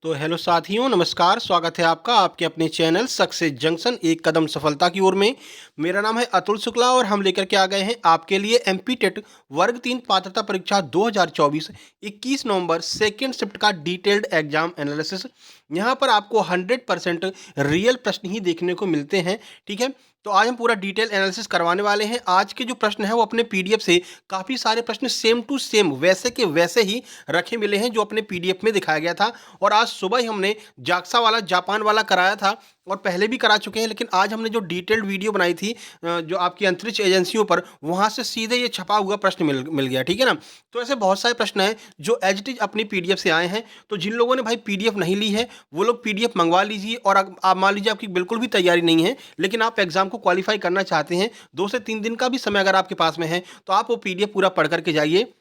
तो हेलो साथियों, नमस्कार। स्वागत है आपका आपके अपने चैनल सक्सेस जंक्शन एक कदम सफलता की ओर में। मेरा नाम है अतुल शुक्ला और हम लेकर के आ गए हैं आपके लिए एमपी टेट वर्ग 3 पात्रता परीक्षा 2024 21 नवंबर सेकेंड शिफ्ट का डिटेल्ड एग्जाम एनालिसिस। यहाँ पर आपको 100% रियल प्रश्न ही देखने को मिलते हैं। ठीक है, तो आज हम पूरा डिटेल एनालिसिस करवाने वाले हैं। आज के जो प्रश्न है वो अपने पीडीएफ से काफ़ी सारे प्रश्न सेम टू सेम वैसे के वैसे ही रखे मिले हैं जो अपने पीडीएफ में दिखाया गया था। और आज सुबह ही हमने जाक्सा वाला जापान वाला कराया था और पहले भी करा चुके हैं, लेकिन आज हमने जो डिटेल्ड वीडियो बनाई थी जो आपकी अंतरिक्ष एजेंसियों पर, वहाँ से सीधे ये छपा हुआ प्रश्न मिल गया। ठीक है ना। तो ऐसे बहुत सारे प्रश्न हैं जो एज इट इज अपनी पीडीएफ से आए हैं। तो जिन लोगों ने भाई पीडीएफ नहीं ली है वो लोग पीडीएफ मंगवा लीजिए। और आप मान लीजिए आपकी बिल्कुल भी तैयारी नहीं है लेकिन आप एग्जाम को क्वालिफाई करना चाहते हैं, 2 से 3 दिन का भी समय अगर आपके पास में है तो आप वो पीडीएफ पूरा पढ़ करके जाइए।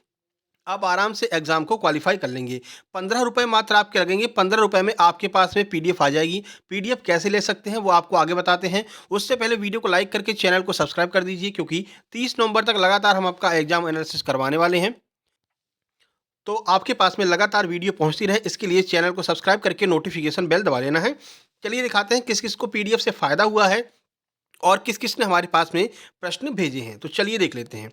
आप आराम से एग्जाम को क्वालिफाई कर लेंगे। 15 रुपये मात्र आपके लगेंगे। 15 रुपये में आपके पास में पीडीएफ आ जाएगी। पीडीएफ कैसे ले सकते हैं वो आपको आगे बताते हैं। उससे पहले वीडियो को लाइक करके चैनल को सब्सक्राइब कर दीजिए, क्योंकि 30 नवंबर तक लगातार हम आपका एग्जाम एनालिसिस करवाने वाले हैं। तो आपके पास में लगातार वीडियो पहुंचती रहे, इसके लिए चैनल को सब्सक्राइब करके नोटिफिकेशन बेल दबा लेना है। चलिए दिखाते हैं किस किस को पीडीएफ से फ़ायदा हुआ है और किस किस ने हमारे पास में प्रश्न भेजे हैं। तो चलिए देख लेते हैं।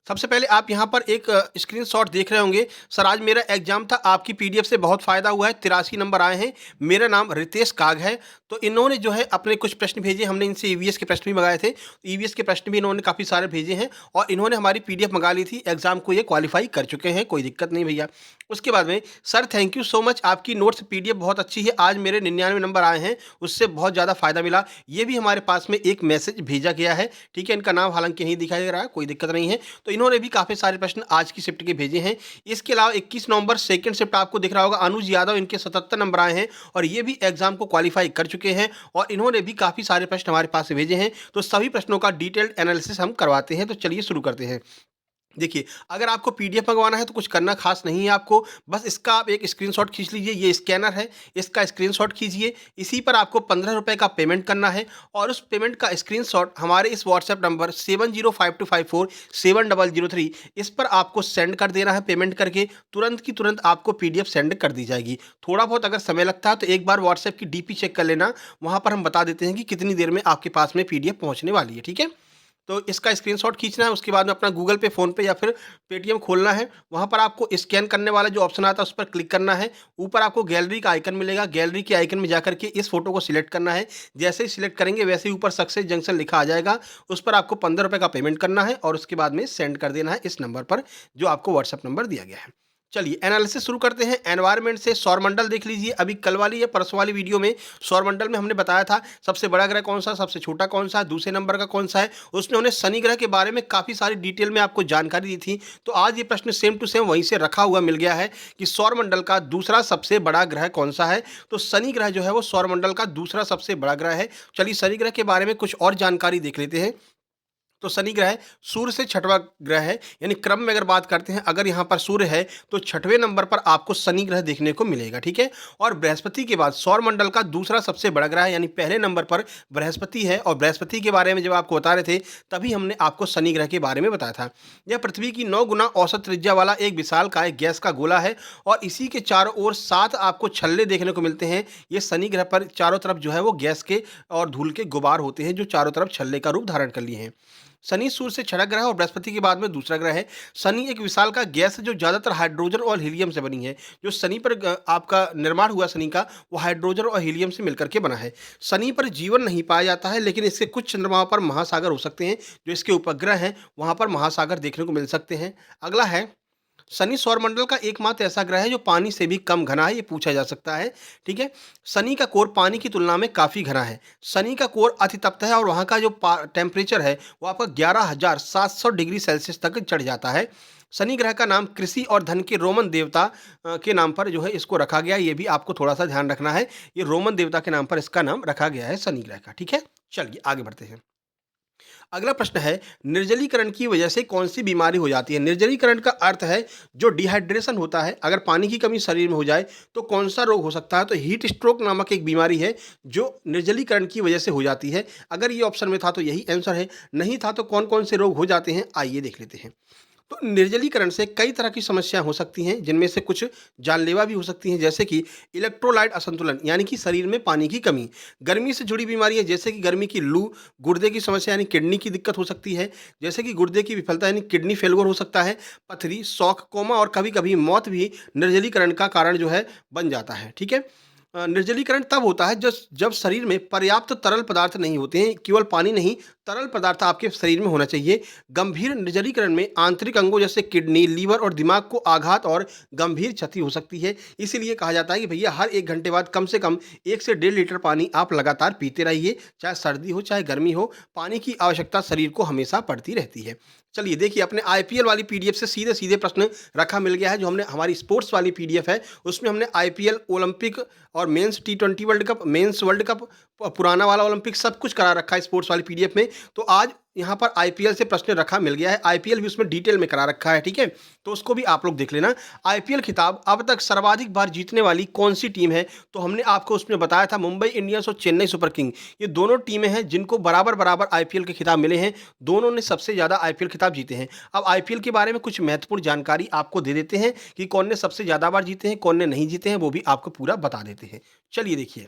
सबसे पहले आप यहाँ पर एक स्क्रीनशॉट देख रहे होंगे। सर आज मेरा एग्जाम था, आपकी पीडीएफ से बहुत फ़ायदा हुआ है, 83 नंबर आए हैं। मेरा नाम रितेश काग है। तो इन्होंने जो है अपने कुछ प्रश्न भेजे, हमने इनसे ईवीएस के प्रश्न भी मंगाए थे। ईवीएस के प्रश्न भी इन्होंने काफ़ी सारे भेजे हैं और इन्होंने हमारी पीडीएफ मंगा ली थी। एग्जाम को ये क्वालिफाई कर चुके हैं, कोई दिक्कत नहीं भैया। उसके बाद में sir thank you so much, आपकी नोट्स पीडीएफ बहुत अच्छी है। आज मेरे 99 नंबर आए हैं, उससे बहुत ज़्यादा फ़ायदा मिला। ये भी हमारे पास में एक मैसेज भेजा गया है। ठीक है, इनका नाम हालांकि नहीं दिखाई दे रहा है, कोई दिक्कत नहीं है। तो इन्होंने भी काफ़ी सारे प्रश्न आज की शिफ्ट के भेजे हैं। इसके अलावा 21 नवंबर सेकंड शिफ्ट आपको दिख रहा होगा, अनुज यादव, इनके 77 नंबर आए हैं और ये भी एग्जाम को क्वालिफाई कर चुके हैं और इन्होंने भी काफ़ी सारे प्रश्न हमारे पास से भेजे हैं। तो सभी प्रश्नों का डिटेल्ड एनालिसिस हम करवाते हैं। तो चलिए शुरू करते हैं। देखिए, अगर आपको पीडीएफ मंगवाना है तो कुछ करना खास नहीं है आपको, बस इसका आप एक स्क्रीनशॉट खींच लीजिए। ये स्कैनर है, इसका स्क्रीनशॉट खींचिए। इसी पर आपको 15 रुपये का पेमेंट करना है और उस पेमेंट का स्क्रीनशॉट हमारे इस व्हाट्सएप नंबर 7052547003 इस पर आपको सेंड कर देना है। पेमेंट करके तुरंत की तुरंत आपको पीडीएफ सेंड कर दी जाएगी। थोड़ा बहुत अगर समय लगता है तो एक बार व्हाट्सएप की डीपी चेक कर लेना, वहाँ पर हम बता देते हैं कि कितनी देर में आपके पास में पीडीएफ पहुँचने वाली है। ठीक है, तो इसका स्क्रीनशॉट खींचना है। उसके बाद में अपना गूगल पे, फ़ोन पे या फिर पेटीएम खोलना है। वहाँ पर आपको स्कैन करने वाला जो ऑप्शन आता है उस पर क्लिक करना है। ऊपर आपको गैलरी का आइकन मिलेगा, गैलरी के आइकन में जाकर के इस फोटो को सिलेक्ट करना है। जैसे ही सिलेक्ट करेंगे वैसे ही ऊपर सक्सेस जंक्शन लिखा आ जाएगा। उस पर आपको 15 रुपये का पेमेंट करना है और उसके बाद में सेंड कर देना है इस नंबर पर जो आपको व्हाट्सएप नंबर दिया गया है। चलिए एनालिसिस शुरू करते हैं। एनवायरनमेंट से सौरमंडल देख लीजिए। अभी कल वाली या परसों वाली वीडियो में सौरमंडल में हमने बताया था सबसे बड़ा ग्रह कौन सा, सबसे छोटा कौन सा है, दूसरे नंबर का कौन सा है। उसमें उन्हें शनि ग्रह के बारे में काफ़ी सारी डिटेल में आपको जानकारी दी थी। तो आज ये प्रश्न सेम टू सेम वहीं से रखा हुआ मिल गया है कि सौरमंडल का दूसरा सबसे बड़ा ग्रह कौन सा है। तो शनि ग्रह जो है वो सौरमंडल का दूसरा सबसे बड़ा ग्रह है। चलिए शनि ग्रह के बारे में कुछ और जानकारी देख लेते हैं। तो शनि ग्रह सूर्य से छठवां ग्रह है, यानी क्रम में अगर बात करते हैं, अगर यहाँ पर सूर्य है तो छठवें नंबर पर आपको शनि ग्रह देखने को मिलेगा। ठीक है, और बृहस्पति के बाद सौरमंडल का दूसरा सबसे बड़ा ग्रह है, यानी पहले नंबर पर बृहस्पति है। और बृहस्पति के बारे में जब आपको बता रहे थे तभी हमने आपको शनि ग्रह के बारे में बताया था। यह पृथ्वी की 9 गुना औसत त्रिज्या वाला एक विशालकाय गैस का गोला है और इसी के चारों ओर 7 आपको छल्ले देखने को मिलते हैं। ये शनि ग्रह पर चारों तरफ जो है वो गैस के और धूल के गुबार होते हैं जो चारों तरफ छल्ले का रूप धारण कर लिए हैं। शनि सूर्य से छठा ग्रह और बृहस्पति के बाद में दूसरा ग्रह है। शनि एक विशाल का गैस है जो ज़्यादातर हाइड्रोजन और हीलियम से बनी है। जो शनि पर आपका निर्माण हुआ शनि का, वो हाइड्रोजन और हीलियम से मिलकर के बना है। शनि पर जीवन नहीं पाया जाता है, लेकिन इसके कुछ चंद्रमाओं पर महासागर हो सकते हैं। जो इसके उपग्रह हैं वहाँ पर महासागर देखने को मिल सकते हैं। अगला है शनि सौरमंडल का एकमात्र ऐसा ग्रह है जो पानी से भी कम घना है, ये पूछा जा सकता है। ठीक है, शनि का कोर पानी की तुलना में काफ़ी घना है। शनि का कोर अति तप्त है और वहाँ का जो टेम्परेचर है वो आपका 11,700 डिग्री सेल्सियस तक चढ़ जाता है। शनि ग्रह का नाम कृषि और धन के रोमन देवता के नाम पर जो है इसको रखा गया। ये भी आपको थोड़ा सा ध्यान रखना है, ये रोमन देवता के नाम पर इसका नाम रखा गया है शनि ग्रह का। ठीक है, चलिए आगे बढ़ते हैं। अगला प्रश्न है, निर्जलीकरण की वजह से कौन सी बीमारी हो जाती है। निर्जलीकरण का अर्थ है जो डिहाइड्रेशन होता है, अगर पानी की कमी शरीर में हो जाए तो कौन सा रोग हो सकता है। तो हीट स्ट्रोक नामक एक बीमारी है जो निर्जलीकरण की वजह से हो जाती है। अगर ये ऑप्शन में था तो यही आंसर है, नहीं था तो कौन कौन से रोग हो जाते हैं आइए देख लेते हैं। तो निर्जलीकरण से कई तरह की समस्याएं हो सकती हैं, जिनमें से कुछ जानलेवा भी हो सकती हैं, जैसे कि इलेक्ट्रोलाइट असंतुलन यानी कि शरीर में पानी की कमी। गर्मी से जुड़ी बीमारियां जैसे कि गर्मी की लू, गुर्दे की समस्या यानी किडनी की दिक्कत हो सकती है, जैसे कि गुर्दे की विफलता यानी किडनी फेल्योर हो सकता है, पथरी, शौक, कोमा और कभी कभी मौत भी निर्जलीकरण का कारण जो है बन जाता है। ठीक है। निर्जलीकरण तब होता है जब शरीर में पर्याप्त तरल पदार्थ नहीं होते हैं, केवल पानी नहीं, तरल पदार्थ आपके शरीर में होना चाहिए। गंभीर निर्जलीकरण में आंतरिक अंगों जैसे किडनी, लीवर और दिमाग को आघात और गंभीर क्षति हो सकती है। इसीलिए कहा जाता है कि भैया हर 1 घंटे बाद कम से कम 1 से 1.5 लीटर पानी आप लगातार पीते रहिए, चाहे सर्दी हो, चाहे गर्मी हो, पानी की आवश्यकता शरीर को हमेशा पड़ती रहती है। चलिए देखिए, अपने आईपीएल वाली पीडीएफ से सीधे-सीधे प्रश्न रखा मिल गया है, जो हमने हमारी स्पोर्ट्स वाली पीडीएफ है, उसमें हमने आईपीएल, ओलंपिक और मेंस टी20 world cup, men's world cup, पुराना वाला ओलंपिक सब कुछ करा रखा है स्पोर्ट्स वाली पीडीएफ में। तो आज यहाँ पर आईपीएल से प्रश्न रखा मिल गया है, आईपीएल भी उसमें डिटेल में करा रखा है। ठीक है, तो उसको भी आप लोग देख लेना। आईपीएल खिताब अब तक सर्वाधिक बार जीतने वाली कौन सी टीम है, तो हमने आपको उसमें बताया था मुंबई इंडियंस और चेन्नई सुपर किंग, ये दोनों टीमें हैं जिनको बराबर बराबर आईपीएल के खिताब मिले हैं, दोनों ने सबसे ज़्यादा आईपीएल खिताब जीते हैं। अब आईपीएल के बारे में कुछ महत्वपूर्ण जानकारी आपको दे देते हैं कि कौन ने सबसे ज़्यादा बार जीते हैं, कौन ने नहीं जीते हैं, वो भी आपको पूरा बता देते हैं। चलिए देखिए,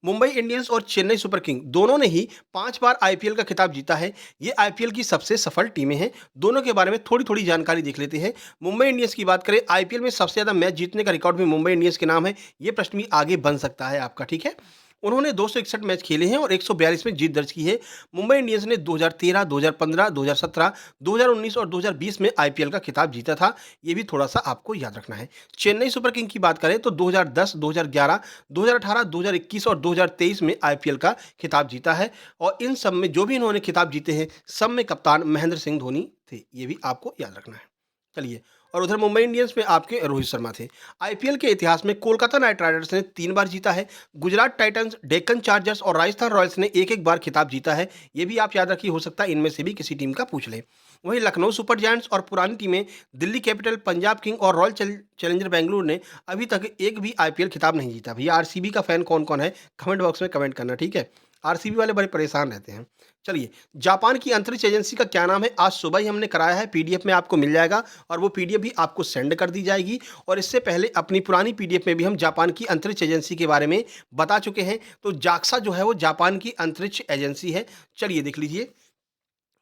मुंबई इंडियंस और चेन्नई सुपर किंग दोनों ने ही 5 बार आईपीएल का खिताब जीता है। ये आईपीएल की सबसे सफल टीमें हैं। दोनों के बारे में थोड़ी-थोड़ी जानकारी देख लेते हैं। मुंबई इंडियंस की बात करें, आईपीएल में सबसे ज़्यादा मैच जीतने का रिकॉर्ड भी मुंबई इंडियंस के नाम है। ये प्रश्न भी आगे बन सकता है आपका, ठीक है? उन्होंने 261 मैच खेले हैं और 142 में जीत दर्ज की है। मुंबई इंडियंस ने 2013, 2015, 2017, 2019 और 2020 में आईपीएल का खिताब जीता था। ये भी थोड़ा-सा आपको याद रखना है। चेन्नई सुपर किंग की बात करें तो 2010, 2011, 2018, 2021 और 2023 में आईपीएल का खिताब जीता है और इन सब में जो भी इन्होंने खिताब जीते हैं, सब में कप्तान महेंद्र सिंह धोनी थे। ये भी आपको याद रखना है। चलिए, और उधर मुंबई इंडियंस में आपके रोहित शर्मा थे। आईपीएल के इतिहास में कोलकाता नाइट राइडर्स ने 3 बार जीता है। गुजरात टाइटंस, डेक्कन चार्जर्स और राजस्थान रॉयल्स ने एक-एक बार खिताब जीता है। ये भी आप याद रखिए, हो सकता है इनमें से भी किसी टीम का पूछ लें। वहीं लखनऊ सुपर जायंट्स और पुरानी टीमें दिल्ली कैपिटल, पंजाब किंग और रॉयल चैलेंजर बेंगलुरु ने अभी तक एक भी आईपीएल खिताब नहीं जीता। भैया आरसीबी का फैन कौन-कौन है? कमेंट बॉक्स में कमेंट करना, ठीक है? आरसीबी वाले बड़े परेशान रहते हैं। चलिए, जापान की अंतरिक्ष एजेंसी का क्या नाम है? आज सुबह ही हमने कराया है, पीडीएफ में आपको मिल जाएगा और वो पीडीएफ भी आपको सेंड कर दी जाएगी। और इससे पहले अपनी पुरानी पीडीएफ में भी हम जापान की अंतरिक्ष एजेंसी के बारे में बता चुके हैं। तो जाक्सा जो है वो जापान की अंतरिक्ष एजेंसी है। चलिए देख लीजिए।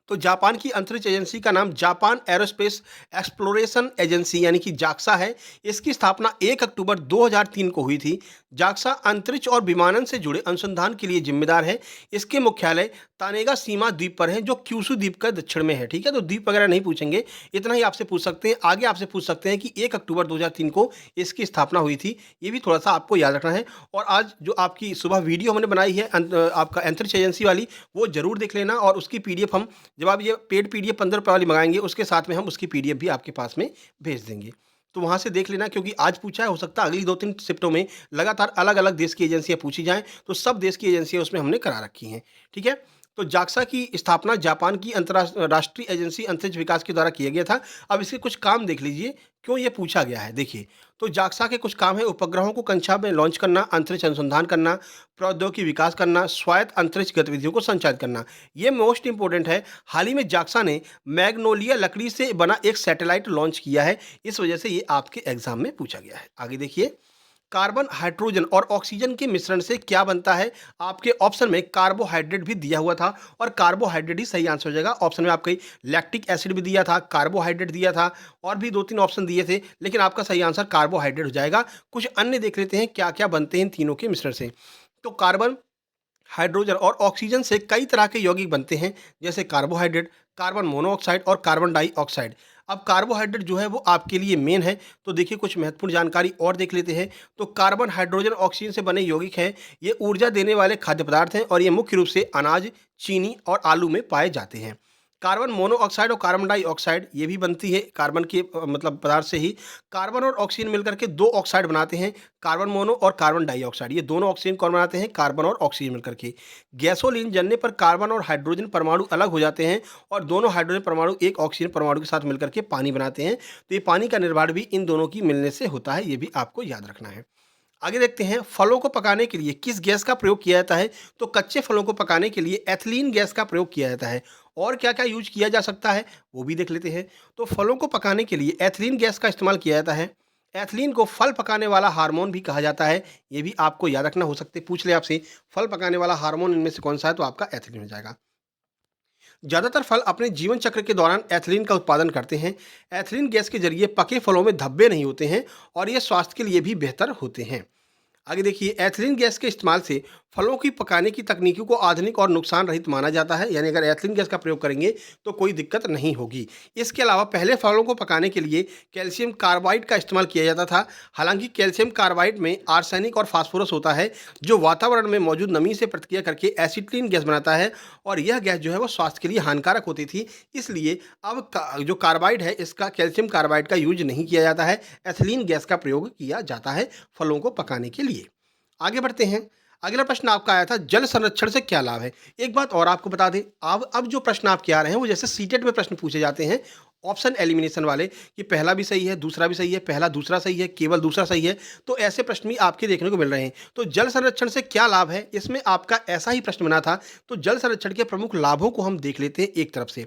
तो जापान की अंतरिक्ष एजेंसी का नाम जापान एरोस्पेस एक्सप्लोरेशन एजेंसी यानी कि जाक्सा है। इसकी स्थापना 1 अक्टूबर 2003 को हुई थी। जाक्सा अंतरिक्ष और विमानन से जुड़े अनुसंधान के लिए जिम्मेदार है। इसके मुख्यालय तानेगा सीमा द्वीप पर है, जो क्यूशू द्वीप का दक्षिण में है। ठीक है, तो द्वीप वगैरह नहीं पूछेंगे, इतना ही आपसे पूछ सकते हैं। आगे आपसे पूछ सकते हैं कि 1 अक्टूबर 2003 को इसकी स्थापना हुई थी। ये भी थोड़ा सा आपको याद रखना है। और आज जो आपकी सुबह वीडियो हमने बनाई है आपका अंतरिक्ष एजेंसी वाली, वो जरूर देख लेना और उसकी पीडीएफ हम, जब आप ये पेड पीडीएफ 15 रुपये वाली मंगाएंगे, उसके साथ में हम उसकी पीडीएफ भी आपके पास में भेज देंगे। तो वहाँ से देख लेना, क्योंकि आज पूछा है, हो सकता है अगली 2-3 शिफ्टों में लगातार अलग-अलग देश की एजेंसियाँ पूछी जाएँ, तो सब देश की एजेंसियाँ उसमें हमने करा रखी हैं। ठीक है? तो जाक्सा की स्थापना जापान की राष्ट्रीय एजेंसी अंतरिक्ष विकास के द्वारा किया गया था। अब इसके कुछ काम देख लीजिए, क्यों ये पूछा गया है। देखिए, तो जाक्सा के कुछ काम है: उपग्रहों को कक्षा में लॉन्च करना, अंतरिक्ष अनुसंधान करना, प्रौद्योगिकी विकास करना, स्वायत्त अंतरिक्ष गतिविधियों को संचालित करना। ये मोस्ट इंपॉर्टेंट है। हाल ही में जाक्सा ने मैग्नोलिया लकड़ी से बना एक सैटेलाइट लॉन्च किया है। इस वजह से ये आपके एग्जाम में पूछा गया है। आगे देखिए, कार्बन, हाइड्रोजन और ऑक्सीजन के मिश्रण से क्या बनता है? आपके ऑप्शन में कार्बोहाइड्रेट भी दिया हुआ था और कार्बोहाइड्रेट ही सही आंसर हो जाएगा। ऑप्शन में आपके लैक्टिक एसिड भी दिया था, कार्बोहाइड्रेट दिया था और भी 2-3 ऑप्शन दिए थे, लेकिन आपका सही आंसर कार्बोहाइड्रेट हो जाएगा। कुछ अन्य देख लेते हैं क्या क्या बनते हैं इन तीनों के मिश्रण से। तो कार्बन, हाइड्रोजन और ऑक्सीजन से कई तरह के यौगिक बनते हैं, जैसे कार्बोहाइड्रेट, कार्बन मोनोऑक्साइड और कार्बन डाइऑक्साइड। अब कार्बोहाइड्रेट जो है वो आपके लिए मेन है, तो देखिए कुछ महत्वपूर्ण जानकारी और देख लेते हैं। तो कार्बन, हाइड्रोजन, ऑक्सीजन से बने यौगिक हैं। ये ऊर्जा देने वाले खाद्य पदार्थ हैं और ये मुख्य रूप से अनाज, चीनी और आलू में पाए जाते हैं। कार्बन मोनोऑक्साइड और कार्बन डाइऑक्साइड ये भी बनती है कार्बन के मतलब पदार्थ से ही। कार्बन और ऑक्सीजन मिलकर के 2 ऑक्साइड बनाते हैं, कार्बन मोनो और कार्बन डाइऑक्साइड। ये दोनों ऑक्सीजन कौन बनाते हैं? कार्बन और ऑक्सीजन मिलकर के। गैसोलीन जलने पर कार्बन और हाइड्रोजन परमाणु अलग हो जाते हैं और दोनों हाइड्रोजन परमाणु एक ऑक्सीजन परमाणु के साथ मिलकर के पानी बनाते हैं। तो ये पानी का निर्माण भी इन दोनों की मिलने से होता है, ये भी आपको याद रखना है। आगे देखते हैं फलों को पकाने के लिए किस गैस का प्रयोग किया जाता है। तो कच्चे फलों को पकाने के लिए एथिलीन गैस का प्रयोग किया जाता है। और क्या-क्या यूज़ किया जा सकता है वो भी देख लेते हैं। तो फलों को पकाने के लिए एथिलीन गैस का इस्तेमाल किया जाता है। एथिलीन को फल पकाने वाला हार्मोन भी कहा जाता है। ये भी आपको याद रखना, हो सकते पूछ ले आपसे फल पकाने वाला हार्मोन इनमें से कौन-सा है, तो आपका एथिलीन हो जाएगा। ज़्यादातर फल अपने जीवन चक्र के दौरान एथिलीन का उत्पादन करते हैं। एथिलीन गैस के जरिए पके फलों में धब्बे नहीं होते हैं और ये स्वास्थ्य के लिए भी बेहतर होते हैं। आगे देखिए, एथिलीन गैस के इस्तेमाल से फलों की पकाने की तकनीकों को आधुनिक और नुकसान रहित माना जाता है। यानी अगर एथिलीन गैस का प्रयोग करेंगे तो कोई दिक्कत नहीं होगी। इसके अलावा पहले फलों को पकाने के लिए कैल्शियम कार्बाइड का इस्तेमाल किया जाता था। हालांकि कैल्शियम कार्बाइड में आर्सेनिक और फास्फोरस होता है, जो वातावरण में मौजूद नमी से प्रतिक्रिया करके एसिटिलीन गैस बनाता है और यह गैस जो है वो स्वास्थ्य के लिए हानिकारक होती थी। इसलिए अब जो कार्बाइड है, इसका कैल्शियम कार्बाइड का यूज नहीं किया जाता है। एथिलीन गैस का प्रयोग किया जाता है फलों को पकाने के लिए। आगे बढ़ते हैं। अगला प्रश्न आपका आया था, जल संरक्षण से क्या लाभ है। एक बात और आपको बता दें, अब जो प्रश्न आपके आ रहे हैं वो जैसे सीटेट में प्रश्न पूछे जाते हैं ऑप्शन एलिमिनेशन वाले, कि पहला भी सही है, दूसरा भी सही है, पहला दूसरा सही है, केवल दूसरा सही है, तो ऐसे प्रश्न भी आपके देखने को मिल रहे हैं। तो जल संरक्षण से क्या लाभ है, इसमें आपका ऐसा ही प्रश्न बना था। तो जल संरक्षण के प्रमुख लाभों को हम देख लेते हैं एक तरफ से।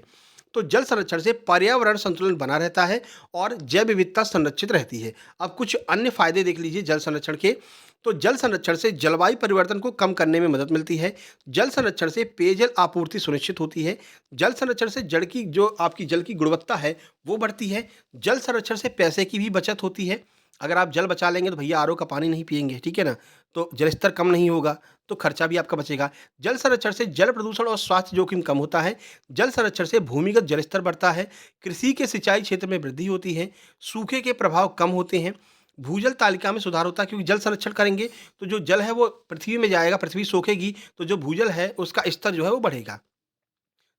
तो जल संरक्षण से पर्यावरण संतुलन बना रहता है और जैव विविधता संरक्षित रहती है। अब कुछ अन्य फायदे देख लीजिए जल संरक्षण के। तो जल संरक्षण से जलवायु परिवर्तन को कम करने में मदद मिलती है। जल संरक्षण से पेयजल आपूर्ति सुनिश्चित होती है। जल संरक्षण से जल की जो आपकी जल की गुणवत्ता है वो बढ़ती है। जल संरक्षण से पैसे की भी बचत होती है। अगर आप जल बचा लेंगे तो भैया आरओ का पानी नहीं पिएंगे, ठीक है ना, तो जल स्तर कम नहीं होगा, तो खर्चा भी आपका बचेगा। जल संरक्षण से जल प्रदूषण और स्वास्थ्य जोखिम कम होता है। जल संरक्षण से भूमिगत जल स्तर बढ़ता है। कृषि के सिंचाई क्षेत्र में वृद्धि होती है। सूखे के प्रभाव कम होते हैं। भूजल तालिका में सुधार होता है, क्योंकि जल संरक्षण करेंगे तो जो जल है वो पृथ्वी में जाएगा, पृथ्वी सोखेगी तो जो भूजल है उसका स्तर जो है वो बढ़ेगा।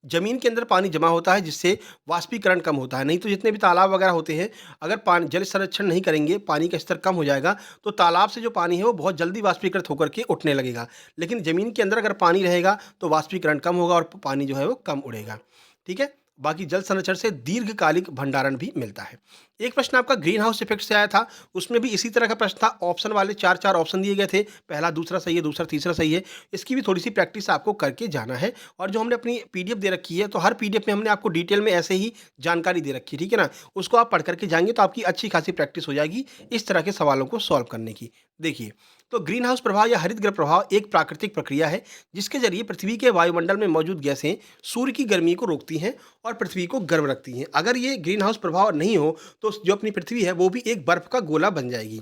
जमीन के अंदर पानी जमा होता है जिससे वाष्पीकरण कम होता है। नहीं तो जितने भी तालाब वगैरह होते हैं, अगर पानी जल संरक्षण नहीं करेंगे, पानी का स्तर कम हो जाएगा, तो तालाब से जो पानी है वो बहुत जल्दी वाष्पीकृत होकर के उठने लगेगा। लेकिन जमीन के अंदर अगर पानी रहेगा तो वाष्पीकरण कम होगा और पानी जो है वो कम उड़ेगा। ठीक है। बाकी जल संरक्षण से दीर्घकालिक भंडारण भी मिलता है। एक प्रश्न आपका ग्रीन हाउस इफेक्ट से आया था, उसमें भी इसी तरह का प्रश्न था। ऑप्शन वाले चार चार ऑप्शन दिए गए थे, पहला दूसरा सही है, दूसरा तीसरा सही है। इसकी भी थोड़ी सी प्रैक्टिस आपको करके जाना है। और जो हमने अपनी पीडीएफ दे रखी है, तो हर पीडीएफ में हमने आपको डिटेल में ऐसे ही जानकारी दे रखी है, ठीक है ना। उसको आप पढ़ करके जाएंगे तो आपकी अच्छी खासी प्रैक्टिस हो जाएगी इस तरह के सवालों को सॉल्व करने की। देखिए, तो ग्रीन हाउस प्रभाव या हरित गृह प्रभाव एक प्राकृतिक प्रक्रिया है जिसके जरिए पृथ्वी के वायुमंडल में मौजूद गैसें सूर्य की गर्मी को रोकती हैं और पृथ्वी को गर्म रखती हैं। अगर ये ग्रीन हाउस प्रभाव नहीं हो तो जो अपनी पृथ्वी है वो भी एक बर्फ का गोला बन जाएगी।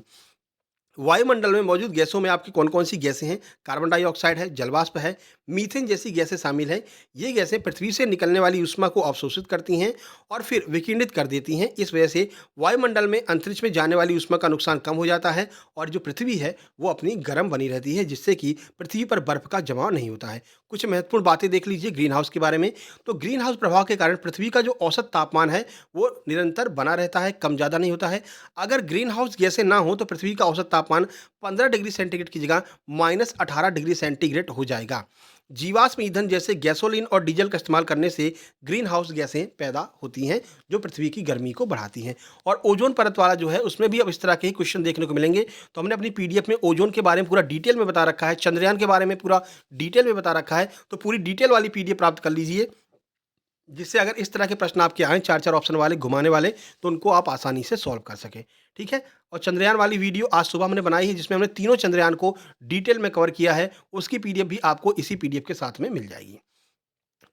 वायुमंडल में मौजूद गैसों में आपकी कौन-कौन सी गैसें हैं? कार्बन डाइऑक्साइड है, जलवाष्प है, मीथेन जैसी गैसें शामिल हैं। ये गैसें पृथ्वी से निकलने वाली ऊष्मा को अवशोषित करती हैं और फिर विकिरणित कर देती हैं। इस वजह से वायुमंडल में अंतरिक्ष में जाने वाली ऊष्मा का नुकसान कम हो जाता है और जो पृथ्वी है वो अपनी गर्म बनी रहती है, जिससे कि पृथ्वी पर बर्फ का जमाव नहीं होता है। कुछ महत्वपूर्ण बातें देख लीजिए ग्रीन हाउस के बारे में। तो ग्रीन हाउस प्रभाव के कारण पृथ्वी का जो औसत तापमान है वो निरंतर बना रहता है, कम ज़्यादा नहीं होता है। अगर ग्रीन हाउस गैसें ना हो तो पृथ्वी का औसत तापमान 15 डिग्री सेंटीग्रेड की जगह -18 डिग्री सेंटीग्रेड हो जाएगा। जीवाश्म ईंधन जैसे गैसोलीन और डीजल का इस्तेमाल करने से ग्रीन हाउस गैसें पैदा होती हैं जो पृथ्वी की गर्मी को बढ़ाती हैं। और ओजोन परत वाला जो है उसमें भी अब इस तरह के ही क्वेश्चन देखने को मिलेंगे। तो हमने अपनी पीडीएफ में ओजोन के बारे में पूरा डिटेल में बता रखा है, चंद्रयान के बारे में पूरा डिटेल में बता रखा है। तो पूरी डिटेल वाली पीडीएफ प्राप्त कर लीजिए, जिससे अगर इस तरह के प्रश्न आपके आएँ 4-4 ऑप्शन वाले घुमाने वाले, तो उनको आप आसानी से सॉल्व कर सकें। ठीक है? और चंद्रयान वाली वीडियो आज सुबह हमने बनाई है जिसमें हमने तीनों चंद्रयान को डिटेल में कवर किया है। उसकी पीडीएफ भी आपको इसी पीडीएफ के साथ में मिल जाएगी।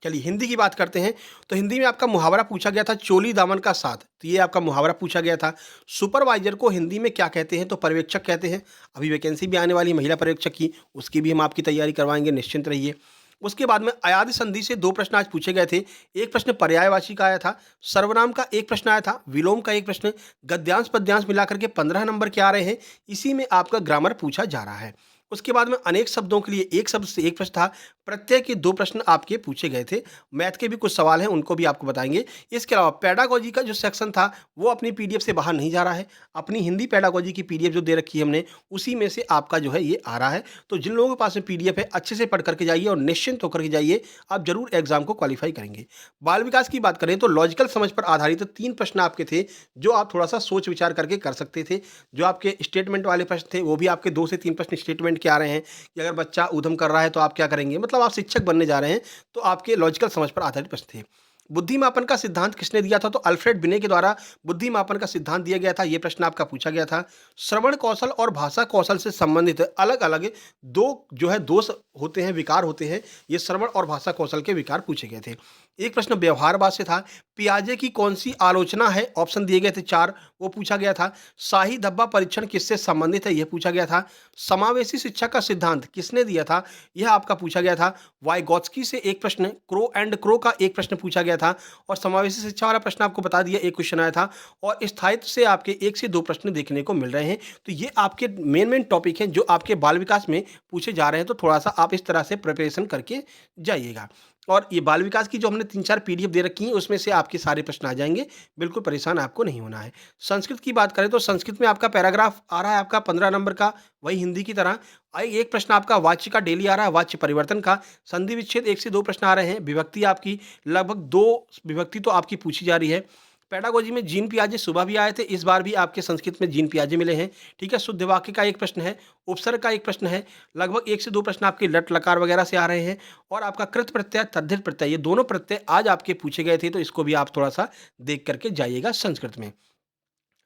चलिए हिंदी की बात करते हैं। तो हिंदी में आपका मुहावरा पूछा गया था, चोली दामन का साथ। तो ये आपका मुहावरा पूछा गया था। सुपरवाइजर को हिंदी में क्या कहते हैं? तो पर्यवेक्षक कहते हैं। अभी वैकेंसी भी आने वाली है महिला पर्यवेक्षक की, उसकी भी हम आपकी तैयारी करवाएँगे, निश्चिंत रहिए। उसके बाद में अयाद संधि से 2 प्रश्न आज पूछे गए थे। एक प्रश्न पर्यायवाची का आया था, सर्वनाम का एक प्रश्न आया था, विलोम का एक प्रश्न, गद्यांश पद्यांश मिलाकर के 15 नंबर के आ रहे हैं। इसी में आपका ग्रामर पूछा जा रहा है। उसके बाद में अनेक शब्दों के लिए एक शब्द से एक प्रश्न था। प्रत्यय के 2 प्रश्न आपके पूछे गए थे। मैथ के भी कुछ सवाल हैं, उनको भी आपको बताएँगे। इसके अलावा पेडागॉजी का जो सेक्शन था, वो अपनी पीडीएफ से बाहर नहीं जा रहा है। अपनी हिंदी पेडागॉजी की पीडीएफ जो दे रखी है हमने, उसी में से आपका जो है ये आ रहा है। तो जिन लोगों के पास में पीडीएफ है, अच्छे से पढ़ कर के जाइए और निश्चिंत होकर के जाइए, आप ज़रूर एग्ज़ाम को क्वालीफाई करेंगे। बाल विकास की बात करें तो लॉजिकल समझ पर आधारित 3 प्रश्न आपके थे, जो आप थोड़ा-सा सोच-विचार करके कर सकते थे। जो आपके स्टेटमेंट वाले प्रश्न थे, वो भी आपके 2 से 3 प्रश्न स्टेटमेंट के आ रहे हैं कि अगर बच्चा ऊधम कर रहा है तो आप क्या करेंगे? मतलब आप शिक्षक बनने जा रहे हैं, तो आपके लॉजिकल समझ पर आधारित प्रश्न थे। बुद्धिमापन का सिद्धांत किसने दिया था? तो अल्फ्रेड बिने के द्वारा बुद्धिमापन का सिद्धांत दिया गया था, ये प्रश्न आपका पूछा गया था। श्रवण कौशल और भाषा कौशल से संबंधित अलग-अलग 2 जो है दोष होते हैं, विकार होते हैं, ये श्रवण और भाषा कौशल के विकार पूछे गए थे। एक प्रश्न व्यवहारवाद से था, पियाजे की कौन-सी आलोचना है? ऑप्शन दिए गए थे 4, वो पूछा गया था। शाही धब्बा परीक्षण किससे संबंधित है? यह पूछा गया था। समावेशी शिक्षा का सिद्धांत किसने दिया था? यह आपका पूछा गया था। वाइगॉत्स्की से एक प्रश्न, क्रो एंड क्रो का एक प्रश्न पूछा गया था और समावेशी शिक्षा वाला प्रश्न आपको बता दिया, एक क्वेश्चन आया था और स्थायित्व से आपके 1 से 2 प्रश्न देखने को मिल रहे हैं। तो ये आपके मेन टॉपिक हैं जो आपके बाल विकास में पूछे जा रहे हैं, तो थोड़ा-सा आप इस तरह से प्रिपरेशन करके जाइएगा। और ये बाल विकास की जो हमने 3-4 पीडीएफ दे रखी हैं, उसमें से आपके सारे प्रश्न आ जाएँगे, बिल्कुल परेशान आपको नहीं होना है। संस्कृत की बात करें तो संस्कृत में आपका पैराग्राफ आ रहा है आपका 15 नंबर का, वही हिंदी की तरह। एक प्रश्न आपका वाच्य का डेली आ रहा है, वाच्य परिवर्तन का। संधि विच्छेद 1 से 2 प्रश्न आ रहे हैं। विभक्ति आपकी लगभग 2 विभक्ति तो आपकी पूछी जा रही है। पेडागॉजी में जीन पियाजे सुबह भी आए थे, इस बार भी आपके संस्कृत में जीन पियाजे मिले हैं, ठीक है। शुद्ध वाक्य का एक प्रश्न है, उपसर्ग का एक प्रश्न है, लगभग 1 से 2 प्रश्न आपके लट लकार वगैरह से आ रहे हैं और आपका कृत प्रत्यय, तद्धित प्रत्यय, ये दोनों प्रत्यय आज आपके पूछे गए थे, तो इसको भी आप थोड़ा-सा देख कर के जाइएगा संस्कृत में।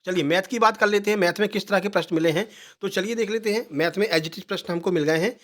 चलिए मैथ की बात कर लेते हैं, मैथ में किस तरह के प्रश्न मिले हैं, तो चलिए देख लेते हैं। मैथ में एज इट इज़ प्रश्न हमको मिल गए हैं।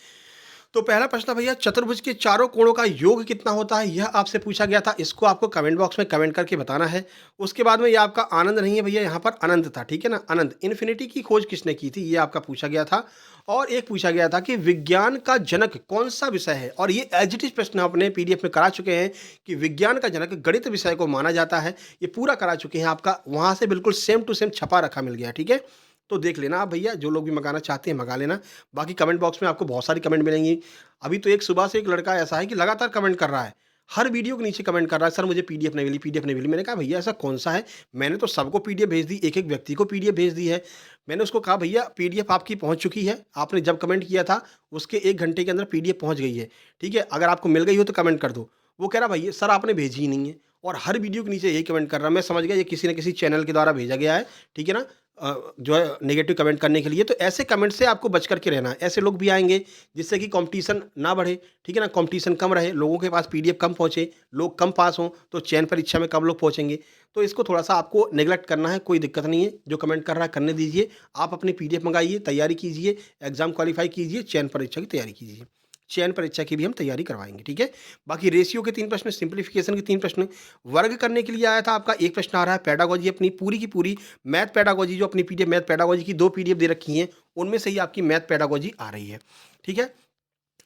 तो पहला प्रश्न था भैया, चतुर्भुज के चारों कोणों का योग कितना होता है? यह आपसे पूछा गया था। इसको आपको कमेंट बॉक्स में कमेंट करके बताना है। उसके बाद में ये आपका आनंद नहीं है भैया, यहाँ पर अनंत था, ठीक है ना। अनंत, इन्फिनिटी की खोज किसने की थी? ये आपका पूछा गया था। और एक पूछा गया था कि विज्ञान का जनक कौन सा विषय है? और ये एज इट इज प्रश्न अपने पीडीएफ में करा चुके हैं कि विज्ञान का जनक गणित विषय को माना जाता है। ये पूरा करा चुके हैं आपका, वहाँ से बिल्कुल सेम टू सेम छपा रखा मिल गया, ठीक है। तो देख लेना आप भैया, जो लोग भी मंगाना चाहते हैं मंगा लेना। बाकी कमेंट बॉक्स में आपको बहुत सारी कमेंट मिलेंगी। अभी तो एक सुबह से एक लड़का ऐसा है कि लगातार कमेंट कर रहा है, हर वीडियो के नीचे कमेंट कर रहा है, सर मुझे पीडीएफ नहीं मिली, पीडीएफ नहीं मिली। मैंने कहा भैया ऐसा कौन सा है? मैंने तो सबको पीडीएफ भेज दी, एक एक व्यक्ति को पीडीएफ भेज दी है। मैंने उसको कहा भैया पीडीएफ आपकी पहुंच चुकी है, आपने जब कमेंट किया था उसके 1 घंटे के अंदर पीडीएफ पहुंच गई है, ठीक है। अगर आपको मिल गई हो तो कमेंट कर दो। वो कह रहा भैया सर आपने भेजी ही नहीं है, और हर वीडियो के नीचे यही कमेंट कर रहा है। मैं समझ गया ये किसी न किसी चैनल के द्वारा भेजा गया है, ठीक है ना, जो है नेगेटिव कमेंट करने के लिए। तो ऐसे कमेंट से आपको बच करके रहना है। ऐसे लोग भी आएँगे जिससे कि कॉम्पिटिशन ना बढ़े, ठीक है ना, कॉम्पिटिशन कम रहे, लोगों के पास पीडीएफ कम पहुँचे, लोग कम पास हों, तो चयन परीक्षा में कम लोग पहुँचेंगे। तो इसको थोड़ा-सा आपको नेग्लेक्ट करना है, कोई दिक्कत नहीं है। जो कमेंट कर रहा है करने दीजिए। आप अपनी पीडीएफ मँगाइए, तैयारी कीजिए, एग्ज़ाम क्वालीफाई कीजिए, चयन परीक्षा की तैयारी कीजिए। चयन परीक्षा की भी हम तैयारी करवाएँगे, ठीक है। बाकी रेशियो के 3 प्रश्न, सिम्प्लिफिकेशन के 3 प्रश्न, वर्ग करने के लिए आया था आपका 1 प्रश्न आ रहा है। पेडागॉजी अपनी पूरी की पूरी मैथ पेडागॉजी, जो अपनी पीडीएफ मैथ पेडागॉजी की 2 पीडीएफ दे रखी हैं, उनमें से ही आपकी मैथ पेडागॉजी आ रही है, ठीक है।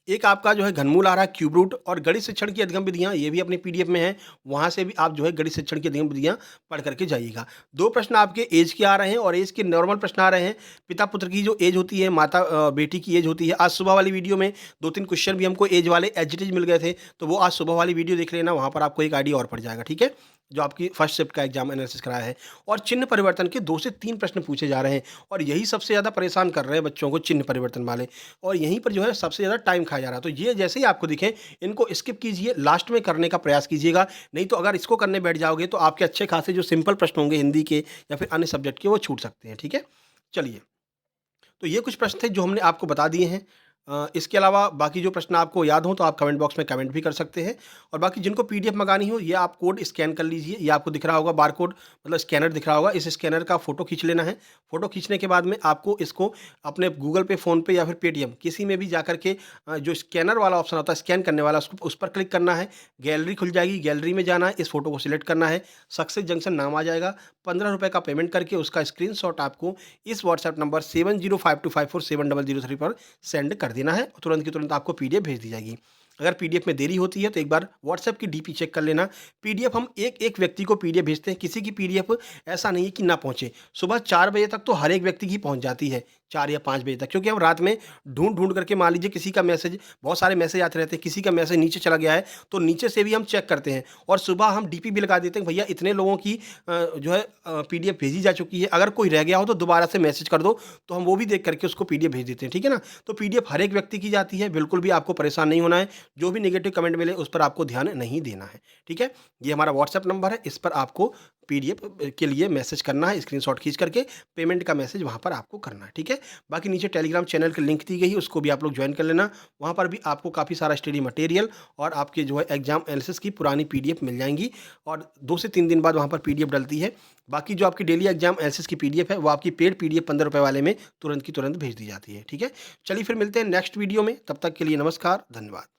एक आपका जो है घनमूल आ रहा है, क्यूब रूट और गणित शिक्षण की अधिगम विधियाँ, ये भी अपनी पीडीएफ में है। वहाँ से भी आप जो है गणित शिक्षण की अधिगम विधियाँ पढ़ करके जाइएगा। 2 प्रश्न आपके ऐज के आ रहे हैं और ऐज के नॉर्मल प्रश्न आ रहे हैं। पिता-पुत्र की जो ऐज होती है, माता बेटी की ऐज होती है। आज सुबह वाली वीडियो में 2-3 क्वेश्चन भी हमको ऐज वाले एज इट इज़ मिल गए थे, तो वो आज सुबह वाली वीडियो देख लेना, वहाँ पर आपको एक आइडिया और पड़ जाएगा, ठीक है। जो आपकी फर्स्ट शिफ्ट का एग्जाम एनालिसिस कराया है। और चिन्ह परिवर्तन के 2 से 3 प्रश्न पूछे जा रहे हैं और यही सबसे ज़्यादा परेशान कर रहे हैं बच्चों को, चिन्ह परिवर्तन वाले। और यहीं पर जो है सबसे ज़्यादा टाइम खाया जा रहा है। तो ये जैसे ही आपको दिखें, इनको स्किप कीजिए, लास्ट में करने का प्रयास कीजिएगा। नहीं तो अगर इसको करने बैठ जाओगे तो आपके अच्छे खासे जो सिंपल प्रश्न होंगे हिंदी के या फिर अन्य सब्जेक्ट के, वो छूट सकते हैं, ठीक है। चलिए, तो ये कुछ प्रश्न थे जो हमने आपको बता दिए हैं। इसके अलावा बाकी जो प्रश्न आपको याद हों तो आप कमेंट बॉक्स में कमेंट भी कर सकते हैं। और बाकी जिनको पीडीएफ मंगानी हो, ये आप कोड स्कैन कर लीजिए। ये आपको दिख रहा होगा बारकोड, मतलब स्कैनर दिख रहा होगा। इस स्कैनर का फ़ोटो खींच लेना है। फ़ोटो खींचने के बाद में आपको इसको अपने गूगल पे, फ़ोनपे या फिर पेटीएम किसी में भी जा कर के जो स्कैनर वाला ऑप्शन होता है, स्कैन करने वाला, उसको उस पर क्लिक करना है। गैलरी खुल जाएगी, गैलरी में जाना है, इस फ़ोटो को सिलेक्ट करना है, सक्सेस जंक्शन नाम आ जाएगा। ₹15 का पेमेंट करके उसका स्क्रीनशॉट आपको इस व्हाट्सएप नंबर 7052547003 पर सेंड कर देना है। तुरंत की तुरंत आपको पीडीएफ भेज दी जाएगी। अगर पीडीएफ में देरी होती है तो एक बार व्हाट्सएप की डीपी चेक कर लेना। पीडीएफ हम एक-एक व्यक्ति को पीडीएफ भेजते हैं, किसी की पीडीएफ ऐसा नहीं है कि ना पहुँचे। सुबह 4 बजे तक तो हर एक व्यक्ति की पहुँच जाती है। 4 या 5 बजे तक, क्योंकि हम रात में ढूँढ-ढूँढ करके मान लीजिए किसी का मैसेज, बहुत सारे मैसेज आते रहते हैं, किसी का मैसेज नीचे चला गया है, तो नीचे से भी हम चेक करते हैं और सुबह हम डीपी भी लगा देते हैं, भैया इतने लोगों की जो है पीडीएफ भेजी जा चुकी है, अगर कोई रह गया हो तो दोबारा से मैसेज कर दो, तो हम वो भी देख करके उसको पीडीएफ भेज देते हैं, ठीक है ना? तो पीडीएफ हर एक व्यक्ति की जाती है, बिल्कुल भी आपको परेशान नहीं होना है, जो भी नेगेटिव कमेंट मिले उस पर आपको ध्यान नहीं देना है, ठीक है? ये हमारा व्हाट्सएप नंबर है, इस पर आपको पीडीएफ के लिए मैसेज करना है, स्क्रीनशॉट खींच करके पेमेंट का मैसेज वहाँ पर आपको करना है, ठीक है? बाकी नीचे टेलीग्राम चैनल की लिंक दी गई है, उसको भी आप लोग जॉइन कर लेना। वहाँ पर भी आपको काफ़ी सारा स्टडी मटेरियल और आपके जो है एग्जाम एनालिसिस की पुरानी पीडीएफ मिल जाएँगी और 2 से 3 दिन बाद वहाँ पर पीडीएफ डलती है। बाकी जो आपकी डेली एग्जाम एनालिसिस की पीडीएफ है, वो आपकी पेड पीडीएफ ₹15 वाले में तुरंत की तुरंत भेज दी जाती है, ठीक है? चलिए फिर मिलते हैं नेक्स्ट वीडियो में, तब तक के लिए नमस्कार, धन्यवाद।